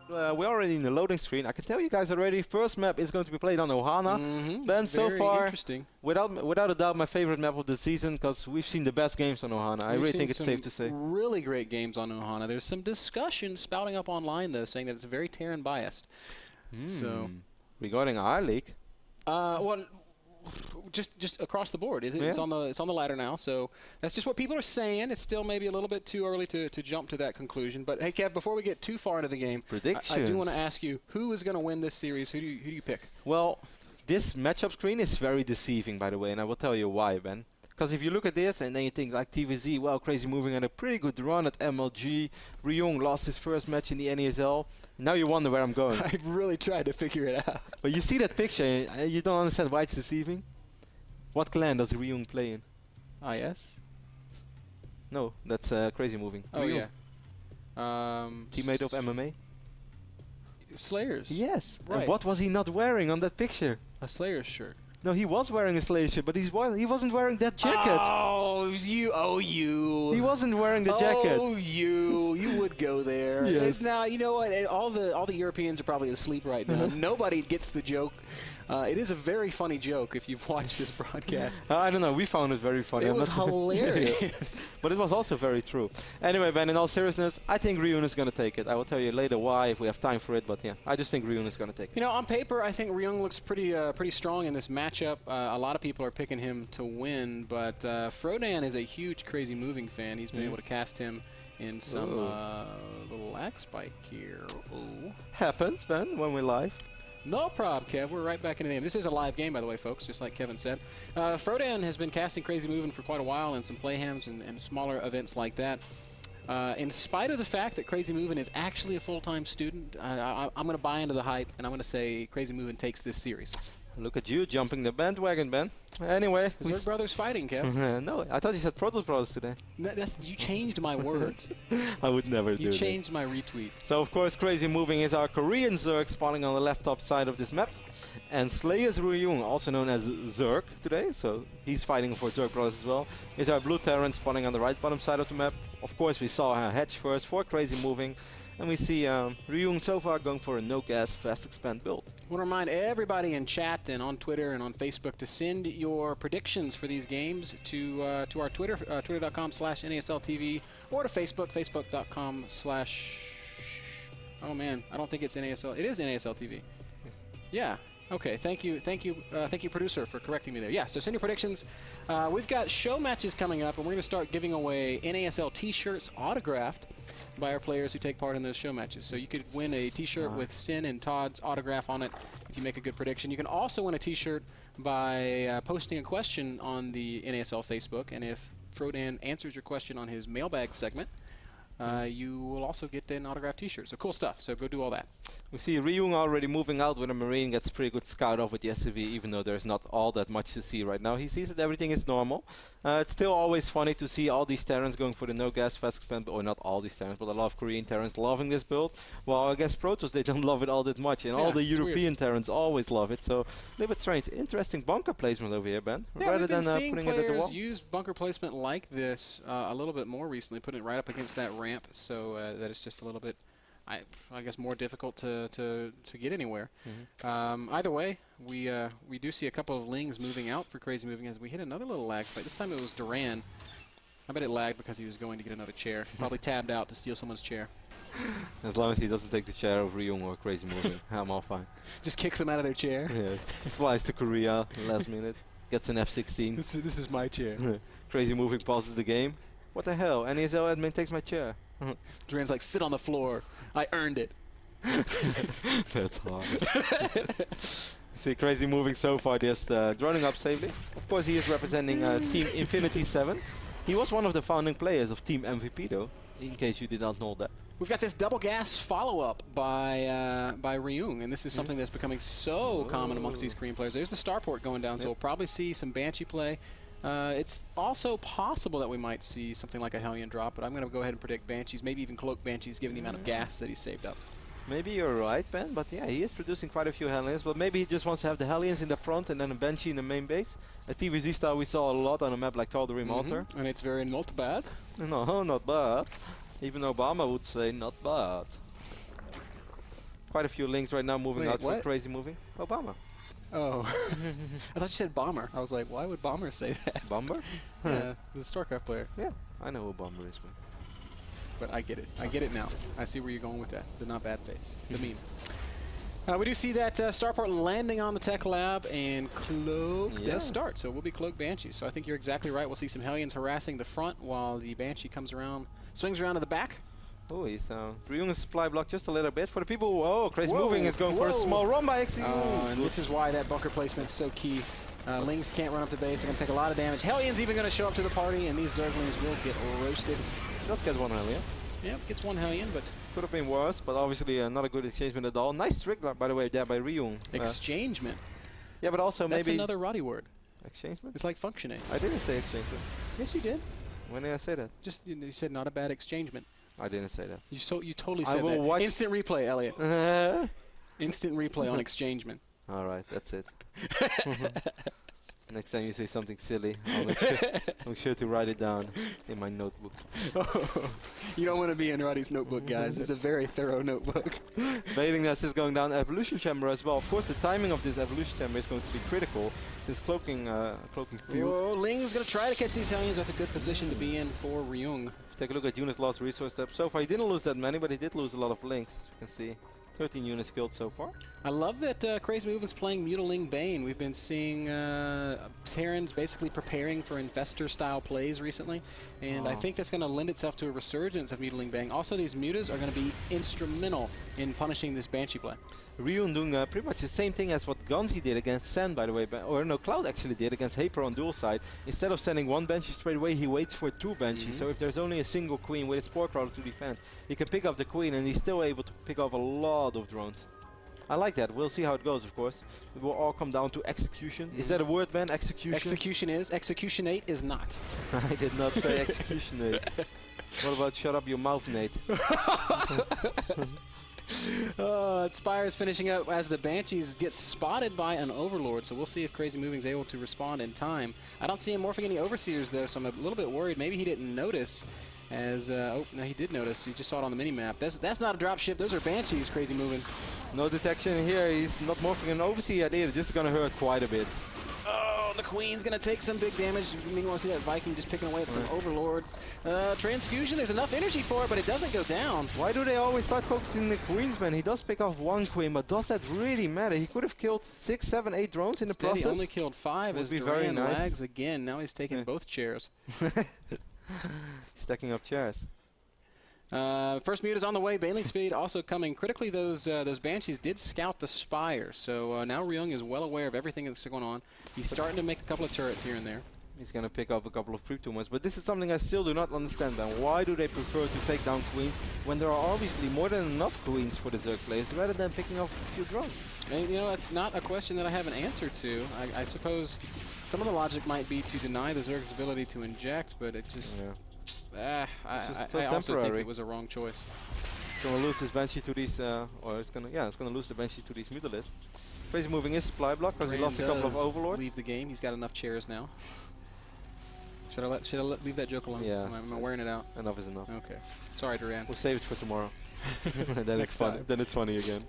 we're already in the loading screen. I can tell you guys already, first map is going to be played on Ohana. Ben, so far, interesting. Without a doubt, my favorite map of the season, because we've seen the best games on Ohana. I really think it's safe to say. Really great games on Ohana. There's some discussion spouting up online, though, saying that it's very Terran biased. So, regarding our league, well, just across the board, it's on the ladder now. So that's just what people are saying. It's still maybe a little bit too early to jump to that conclusion. But hey, Kev, before we get too far into the game, I do want to ask you, who is going to win this series? Who do you pick? Well, this matchup screen is very deceiving, by the way, and I will tell you why, Ben. Because if you look at this and then you think like TVZ, well, CrazymoviNG had a pretty good run at MLG. Ryung lost his first match in the NASL. Now you wonder where I'm going. I've really tried to figure it out. But you see that picture and you don't understand why it's deceiving. What clan does Ryung play in? IS? No, that's CrazymoviNG. Oh, Ryung. yeah. Teammate of MMA? Slayers. Yes. Right. And what was he not wearing on that picture? A Slayers shirt. No, he was wearing a Slayer shirt, but he wasn't wearing that jacket. Oh, you. He wasn't wearing the jacket. Oh, you would go there. Yes. Now, you know what? All the Europeans are probably asleep right now. Nobody gets the joke. It is a very funny joke if you've watched this broadcast. I don't know. We found it very funny. It was hilarious. But it was also very true. Anyway, Ben, in all seriousness, I think Ryung is going to take it. I will tell you later why if we have time for it. But yeah, I just think Ryung is going to take it. You know, on paper, I think Ryung looks pretty strong in this matchup. A lot of people are picking him to win, but Frodan is a huge CrazymoviNG fan. He's been able to cast him in some little lag spike here. Happens, Ben, when we're live. No problem, Kev. We're right back in the game. This is a live game, by the way, folks, just like Kevin said. Frodan has been casting CrazymoviNG for quite a while in some playhams and smaller events like that. In spite of the fact that CrazymoviNG is actually a full-time student, I'm going to buy into the hype, and I'm going to say CrazymoviNG takes this series. Look at you jumping the bandwagon, Ben. Anyway. Zerg Brothers fighting, Kev. No, I thought you said Protoss Brothers today. You changed my words. I would never do that. You changed my retweet. So, of course, CrazymoviNG is our Korean Zerg spawning on the left top side of this map. And Slayers Ryung, also known as Zerg today, so he's fighting for Zerg Brothers as well, is our blue Terran spawning on the right bottom side of the map. Of course, we saw a hedge first for CrazymoviNG. And we see Ryung so far going for a no-gas, fast-expand build. I want to remind everybody in chat and on Twitter and on Facebook to send your predictions for these games to our Twitter, twitter.com/NASLTV, or to Facebook, facebook.com/ oh man, I don't think it's NASL. It is NASLTV. Yes. Yeah. Okay, thank you, producer, for correcting me there. Yeah, so send your predictions. We've got show matches coming up, and we're going to start giving away NASL T-shirts autographed by our players who take part in those show matches. So you could win a T-shirt with Sin and Todd's autograph on it if you make a good prediction. You can also win a T-shirt by posting a question on the NASL Facebook, and if Frodan answers your question on his mailbag segment, you will also get an autographed T-shirt. So cool stuff. So go do all that. We see Ryung already moving out with a Marine, gets a pretty good scout off with the SCV, even though there's not all that much to see right now. He sees that everything is normal. It's still always funny to see all these Terrans going for the no-gas fast expand, or not all these Terrans, but a lot of Korean Terrans loving this build. Well, I guess Protoss, they don't love it all that much, and all the European Terrans always love it, so a little bit strange. Interesting bunker placement over here, Ben. Yeah, rather we've been than seeing putting it at the wall. players use bunker placement like this a little bit more recently, putting it right up against that ramp, so that it's just a little bit, I guess, more difficult to get anywhere. Either way, we do see a couple of Lings moving out for CrazymoviNG as we hit another little lag spike. This time it was Duran. I bet it lagged because he was going to get another chair. Probably tabbed out to steal someone's chair. As long as he doesn't take the chair of Ryung or CrazymoviNG, I'm all fine. Just kicks him out of their chair. Yes. Flies to Korea last minute, gets an F-16. This is my chair. CrazymoviNG pauses the game. What the hell? NASL admin takes my chair. Duran's like, sit on the floor. I earned it. That's hard. See CrazymoviNG so far just running up safely. Of course, he is representing Team Infinity 7. He was one of the founding players of Team MVP, though, in case you did not know that. We've got this double gas follow-up by Ryung, and this is something that's becoming so common amongst these Korean players. There's the starport going down, so we'll probably see some Banshee play. It's also possible that we might see something like a Hellion drop, but I'm going to go ahead and predict Banshees, maybe even Cloak Banshees, given the amount of gas that he's saved up. Maybe you're right, Ben, but yeah, he is producing quite a few Hellions, but maybe he just wants to have the Hellions in the front and then a Banshee in the main base. At TVZ style, we saw a lot on a map like Tal'Darim Altar. And it's very not bad. No, not bad. Even Obama would say not bad. Quite a few links right now moving Wait, out for what? CrazymoviNG. Obama. Oh. I thought you said Bomber. I was like, why would Bomber say that? Bomber? Yeah, the StarCraft player. Yeah, I know who Bomber is. Man. But I get it. I get it now. I see where you're going with that. The not bad face. The meme. We do see that Starport landing on the Tech Lab, and Cloak does start. So it will be Cloak Banshee. So I think you're exactly right. We'll see some Hellions harassing the front while the Banshee comes around, swings around to the back. Oh, he's Ryung is supply block just a little bit. For the people who, CrazymoviNG is going for a small run by XE. And this is why that bunker placement is so key. Lings can't run up the base. They're going to take a lot of damage. Hellion's even going to show up to the party, and these Zerglings will get roasted. Just get one Hellion. Yep, gets one Hellion, but... Could have been worse, but obviously not a good exchangement at all. Nice trick, by the way, there by Ryung. Exchangement. Yeah, but also That's maybe... another Roddy word. Exchangement? It's like functioning. I didn't say exchangement. Yes, you did. When did I say that? Just you said not a bad exchangement. I didn't say that. You totally said that. Watch Instant replay, Elliot. Instant replay on exchangement. All right, that's it. Next time you say something silly, I'll make sure to write it down in my notebook. You don't want to be in Roddy's notebook, guys. It's a very thorough notebook. Baiting Nest is going down. Evolution Chamber as well. Of course, the timing of this Evolution Chamber is going to be critical since cloaking field. Oh, Ling's going to try to catch these Hellions. That's a good position to be in for Ryung. Take a look at units lost resource step. So far, he didn't lose that many, but he did lose a lot of links, as you can see. 13 units killed so far. I love that CrazymoviNG playing Mutiling Bane. We've been seeing Terrans basically preparing for Infestor-style plays recently, and I think that's going to lend itself to a resurgence of Mutiling Bane. Also, these Mutas are going to be instrumental in punishing this Banshee play. Ryung doing pretty much the same thing as what Gonzi did against Sen, by the way, or no, Cloud actually did against Hyper on dual side. Instead of sending one Banshee straight away, he waits for two Banshees. So if there's only a single Queen with his Spore Crawler to defend, he can pick up the Queen, and he's still able to pick off a lot of drones. I like that. We'll see how it goes, of course. It will all come down to execution. Is that a word, man? Execution? Execution is. Executionate is not. I did not say executionate. What about shut up your mouth, Nate? Spire is finishing up as the Banshees get spotted by an Overlord, so we'll see if CrazymoviNG is able to respond in time. I don't see him morphing any Overseers, though, so I'm a little bit worried. Maybe he didn't notice. As oh, no, he did notice. He just saw it on the mini-map. That's not a dropship. Those are Banshees, CrazymoviNG. No detection here. He's not morphing an Overseer yet either. This is going to hurt quite a bit. Oh, the Queen's going to take some big damage. You want to see that Viking just picking away at some Overlords. Transfusion, there's enough energy for it, but it doesn't go down. Why do they always start focusing the Queens, man? He does pick off one Queen, but does that really matter? He could have killed 6, 7, 8 drones in the process. He only killed 5 as Duran lags again. Now he's taking both chairs. Stacking up chairs. First mute is on the way. Bailing speed also coming. Critically, those Banshees did scout the Spire, so now Ryung is well aware of everything that's going on. He's starting to make a couple of turrets here and there. He's going to pick up a couple of pre-tumors, but this is something I still do not understand, man. Why do they prefer to take down Queens when there are obviously more than enough Queens for the Zerg players, rather than picking off a few drones? And, you know, that's not a question that I have an answer to. I suppose some of the logic might be to deny the Zerg's ability to inject, but it just... Yeah. I also think it was a wrong choice. It's going to lose this Banshee to these, or it's going to lose the Banshee to these Mutalisks. CrazymoviNG is supply block because he lost a couple of Overlords. Leave the game. He's got enough chairs now. Should I leave that joke alone? Yeah. Am I wearing it out? Enough is enough. Okay. Sorry, Duran. We'll save it for tomorrow. Then Next time. Then it's funny again.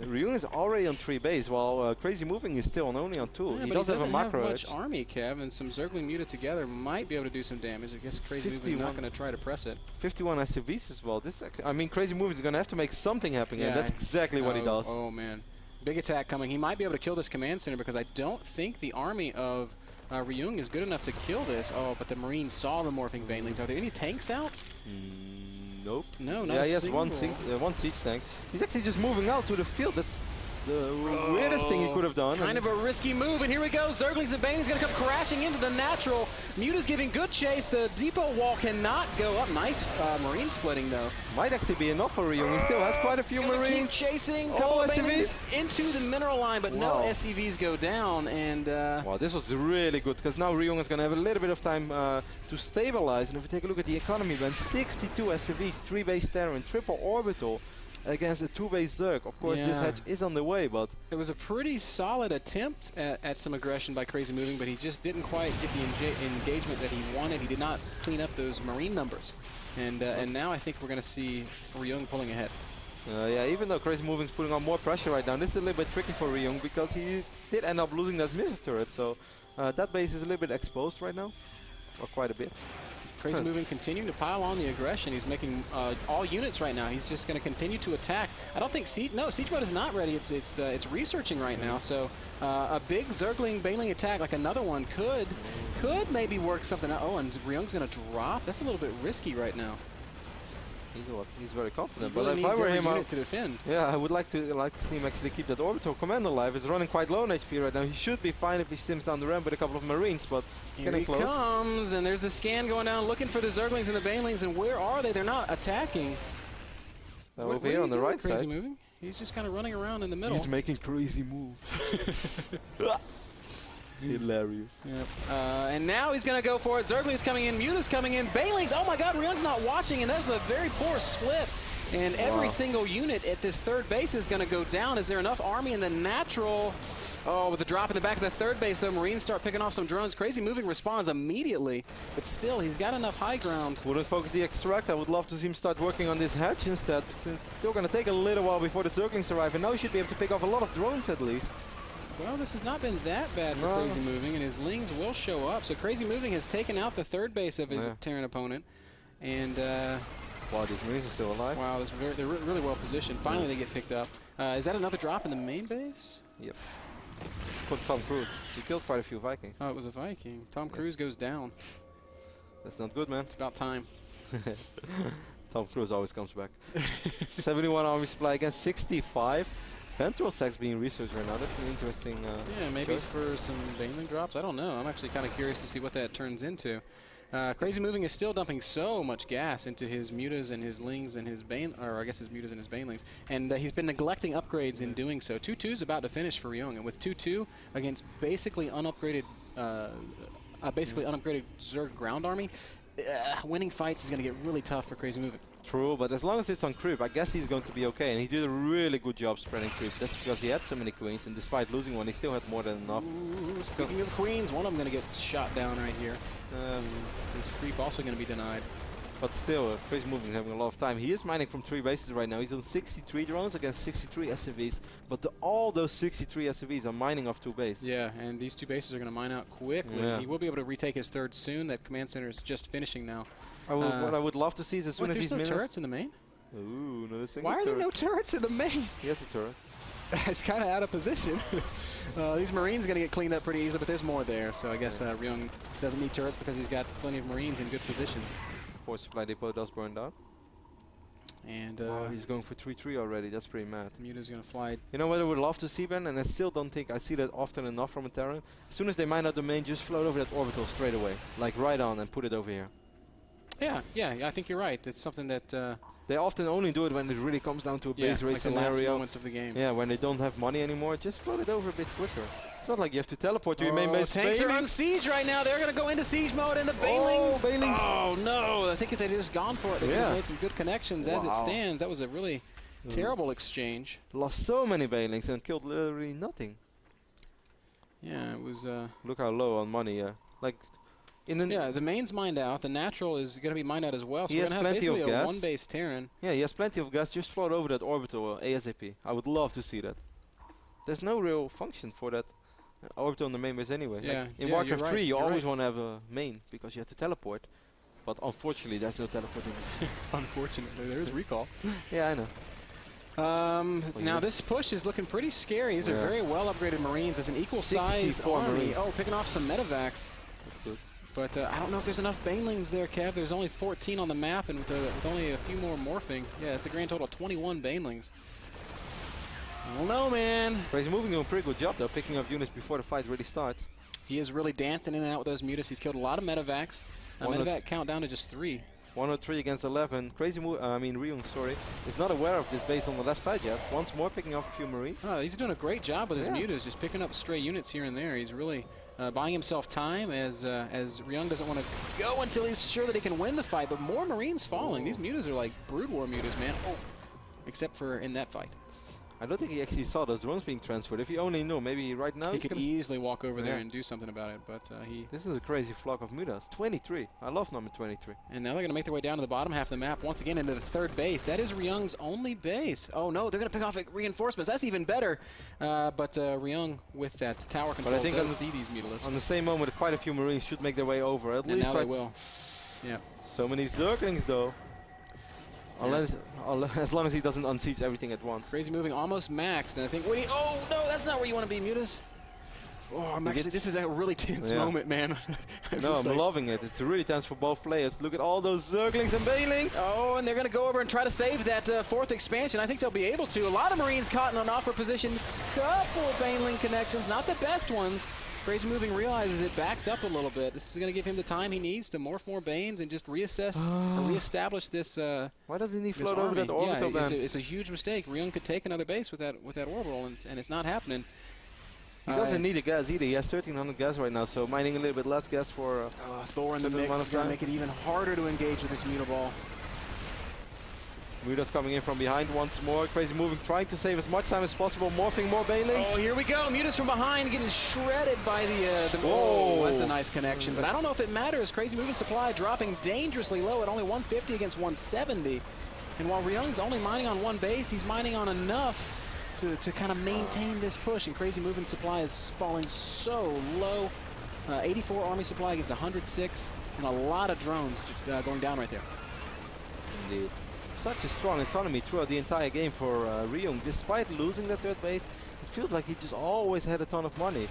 Ryung is already on 3 base, while CrazymoviNG is still only on 2. Yeah, he does have a macro much army, Kev, and some Zergling Muta together might be able to do some damage. I guess CrazymoviNG not going to try to press it. 51 SCVs as well. This, I mean, CrazymoviNG is going to have to make something happen, and that's exactly what he does. Oh man, big attack coming. He might be able to kill this command center because I don't think the army of Ryung is good enough to kill this. Oh, but the Marines saw the morphing Banelings. Are there any tanks out? Nope. No, not yeah, he has one siege tank. He's actually just moving out to the field. That's the weirdest thing he could have done. Kind of a risky move, and here we go. Zerglings and Banelings going to come crashing into the natural. Muta's giving good chase. The depot wall cannot go up. Nice Marine splitting, though. Might actually be enough for Ryung. He still has quite a few Marines. Keep chasing. Couple of SCVs into the mineral line, but no SCVs go down. And wow, this was really good because now Ryung is going to have a little bit of time to stabilize. And if we take a look at the economy, then 62 SCVs, 3 base Terran, triple orbital against a 2-base Zerg. Of course, this hatch is on the way, but... It was a pretty solid attempt at some aggression by CrazymoviNG, but he just didn't quite get the engagement that he wanted. He did not clean up those Marine numbers. And now I think we're going to see Ryung pulling ahead. Yeah, even though CrazymoviNG is putting on more pressure right now, this is a little bit tricky for Ryung because he did end up losing that missile turret. So that base is a little bit exposed right now, or quite a bit. CrazymoviNG continuing to pile on the aggression. He's making all units right now. He's just going to continue to attack. I don't think Siege mode is not ready. It's researching right now. So a big Zergling Baneling attack, like another one, could maybe work something out. Oh, and Ryung's going to drop. That's a little bit risky right now. He's very confident. Really but if I were him, to defend. Yeah, I would like to see him actually keep that orbital command alive. He's running quite low on HP right now. He should be fine if he stims down the ramp with a couple of Marines, but getting close. Here he comes, and there's the scan going down, looking for the Zerglings and the Banelings, and where are they? They're not attacking. Over here on the right side. CrazymoviNG? He's just kind of running around in the middle. He's making crazy moves. Hilarious. Yep. And now he's going to go for it. Zergling's coming in, Muta's coming in, Banelings. Oh my God, Ryung's not watching, and that was a very poor split. And every single unit at this third base is going to go down. Is there enough army in the natural? Oh, with the drop in the back of the third base, though, Marines start picking off some drones. CrazymoviNG responds immediately, but still, he's got enough high ground. Wouldn't focus the extract. I would love to see him start working on this hatch instead, since it's still going to take a little while before the Zerglings arrive, and now he should be able to pick off a lot of drones at least. Well, this has not been that bad for CrazymoviNG, and his Lings will show up. So CrazymoviNG has taken out the third base of his Terran opponent, and wow, these Marines are still alive. Wow, they're really well positioned. Finally, they get picked up. Is that another drop in the main base? Yep. It's called Tom Cruise. He killed quite a few Vikings. Oh, it was a Viking. Tom Cruise goes down. That's not good, man. It's about time. Tom Cruise always comes back. 71 army supply against 65. Ventral Sacks being researched right now. That's an interesting yeah, maybe it's for some Baneling drops. I don't know. I'm actually kind of curious to see what that turns into. CrazymoviNG is still dumping so much gas into his Mutas and his Lings and his or I guess his Mutas and his Banelings. And he's been neglecting upgrades in doing so. 2-2 is about to finish for Ryung. And with 2-2 against basically unupgraded Zerg ground army, winning fights is going to get really tough for CrazymoviNG. True, but as long as it's on creep, I guess he's going to be okay. And he did a really good job spreading creep. That's because he had so many queens, and despite losing one, he still had more than enough. Ooh, speaking of queens, one of them going to get shot down right here. His creep also going to be denied. But still, CrazymoviNG is having a lot of time. He is mining from 3 bases right now. He's on 63 drones against 63 SCVs. But all those 63 SCVs are mining off 2 bases. Yeah, and these 2 bases are going to mine out quickly. Yeah. He will be able to retake his third soon. That command center is just finishing now. What I would love to see is as soon as there's no turrets in the main? Ooh, not a single Why are there no turrets in the main? He has a turret. It's kind of out of position. These Marines going to get cleaned up pretty easily, but there's more there. So I guess Ryung doesn't need turrets because he's got plenty of Marines in good positions. Force supply depot does burn down. And he's going for 3-3 already. That's pretty mad. Muta's going to fly. You know what I would love to see, Ben? And I still don't think I see that often enough from a Terran. As soon as they mine out the main, just float over that orbital straight away. Like right on and put it over here. Yeah, I think you're right. It's something that... they often only do it when it really comes down to a base race scenario. Like the last moments of the game. Yeah, when they don't have money anymore, just float it over a bit quicker. It's not like you have to teleport to your main base. Tanks are on siege right now. They're going to go into siege mode, and the Banelings. Banelings. Oh, no. I think if they'd just gone for it, they could have made some good connections as it stands. That was a really terrible exchange. Lost so many Banelings and killed literally nothing. Yeah, it was... Look how low on money. Like... yeah, the main's mined out. The natural is going to be mined out as well. So we're going to have basically a one-base Terran. Yeah, he has plenty of gas. Just float over that orbital ASAP. I would love to see that. There's no real function for that orbital on the main base anyway. Yeah, like in Warcraft 3, you always want to have a main because you have to teleport. But unfortunately, there's no teleporting. Unfortunately, there is recall. Yeah, I know. Now this push is looking pretty scary. These are very well upgraded Marines as an equal size army. Marines. Oh, picking off some medevacs. That's good. But I don't know if there's enough Banelings there, Kev. There's only 14 on the map, and with only a few more morphing. Yeah, it's a grand total of 21 Banelings. I don't know, man. CrazymoviNG doing a pretty good job, though, picking up units before the fight really starts. He is really dancing in and out with those Mutas. He's killed a lot of medevacs. Medevac count down to just 3. 103 against 11. Ryung, sorry, is not aware of this base on the left side yet. Once more picking up a few Marines. Oh, he's doing a great job with his Mutas, just picking up stray units here and there. He's really buying himself time as Ryung doesn't want to go until he's sure that he can win the fight. But more Marines falling. These Mutas are like Brood War Mutas, man. Oh, except for in that fight. I don't think he actually saw those drones being transferred. If he only knew, maybe right now he could easily walk over there and do something about it. But he. This is a crazy flock of mutas. 23. I love number 23. And now they're going to make their way down to the bottom half of the map once again into the third base. That is Ryung's only base. Oh no, they're going to pick off reinforcements. That's even better. But Ryung with that tower control. But I think does see these mutalisks. On the same moment, quite a few Marines should make their way over. At least now they will. Yeah. So many Zerglings though. Unless, as long as he doesn't unseat everything at once. CrazymoviNG almost maxed, and I think, oh no, that's not where you want to be, Mutas. Oh, I'm actually, this is a really tense moment, man. No, I'm loving it. It's really tense for both players. Look at all those Zerglings and Banelings. Oh, and they're going to go over and try to save that fourth expansion. I think they'll be able to. A lot of Marines caught in an awkward position. Couple of Baneling connections, not the best ones. CrazymoviNG realizes it backs up a little bit. This is going to give him the time he needs to morph more Banes and just reassess or reestablish this. Why doesn't he float over that orbital band? It's a huge mistake. Ryung could take another base with that orbital, and it's not happening. He doesn't need a gas either. He has 1,300 gas right now, so mining a little bit less gas for Thor in the mix is going to make it even harder to engage with this Mutaball. Mutas coming in from behind once more. CrazymoviNG trying to save as much time as possible, morphing more Banelings. Oh, here we go. Mutas from behind getting shredded by the oh, that's a nice connection. But I don't know if it matters. CrazymoviNG supply dropping dangerously low at only 150 against 170. And while Ryung's only mining on one base, he's mining on enough to kind of maintain this push. And CrazymoviNG supply is falling so low. 84 army supply against 106. And a lot of drones going down right there. Indeed. Such a strong economy throughout the entire game for Ryung. Despite losing that third base, it feels like he just always had a ton of money.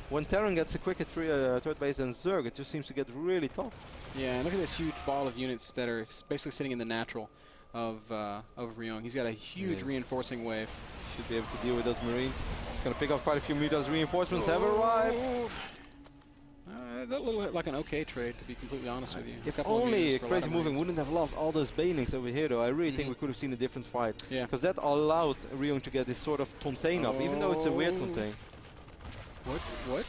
When Terran gets a quicker third base than Zerg, it just seems to get really tough. Yeah, and look at this huge ball of units that are basically sitting in the natural of Ryung. He's got a huge reinforcing wave. Should be able to deal with those Marines. He's going to pick up quite a few mutas. Reinforcements have arrived. That looked like an okay trade, to be completely honest with you. If only CrazymoviNG wouldn't have lost all those Banelings over here, though, I really think we could have seen a different fight. Yeah. Because that allowed Ryung to get this sort of contain up, even though it's a weird contain. What?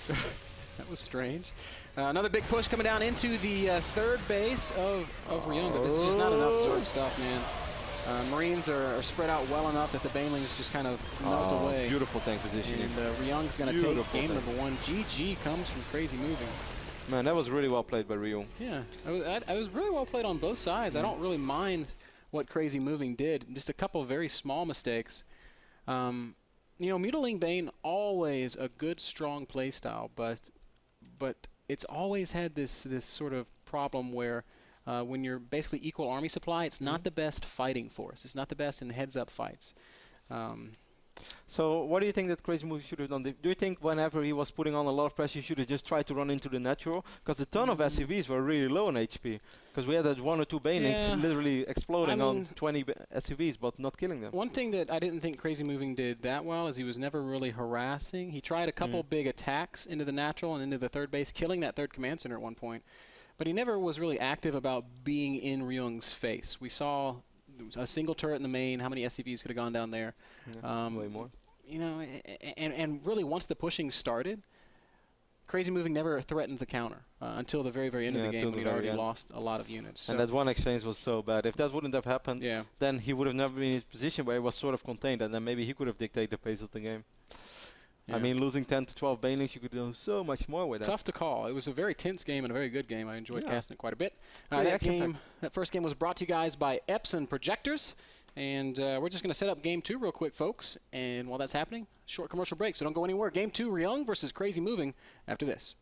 That was strange. Another big push coming down into the third base of Ryung, but this is just not enough Zerg stuff, man. Marines are spread out well enough that the Banelings just kind of melt away. Beautiful tank positioning. And Ryung's going to take game number one. GG comes from CrazymoviNG. Man, that was really well played by Ryung. Yeah, I was really well played on both sides. I don't really mind what CrazymoviNG did. Just a couple of very small mistakes. You know, Mutilating Bane, always a good, strong play style, but it's always had this sort of problem where when you're basically equal army supply, it's not the best fighting force. It's not the best in heads-up fights. So what do you think that CrazymoviNG should have done? Do you think whenever he was putting on a lot of pressure, he should have just tried to run into the natural? Because a ton of SCVs were really low on HP. Because we had that 1 or 2 Banelings literally exploding on 20 SCVs, but not killing them. One thing that I didn't think CrazymoviNG did that well is he was never really harassing. He tried a couple big attacks into the natural and into the third base, killing that third command center at one point. But he never was really active about being in Ryung's face. We saw a single turret in the main. How many SCVs could have gone down there? Yeah, way more. You know, and really once the pushing started, CrazymoviNG never threatened the counter until the very, very end of the game when he'd already lost a lot of units. So and that one exchange was so bad. If that wouldn't have happened, then he would have never been in his position where he was sort of contained, and then maybe he could have dictated the pace of the game. Yeah. I mean, losing 10 to 12 Banelings, you could do so much more with that. Tough to call. It was a very tense game and a very good game. I enjoyed casting it quite a bit. That first game was brought to you guys by Epson Projectors. And we're just going to set up Game 2 real quick, folks. And while that's happening, short commercial break, so don't go anywhere. Game 2, Ryung versus CrazymoviNG after this.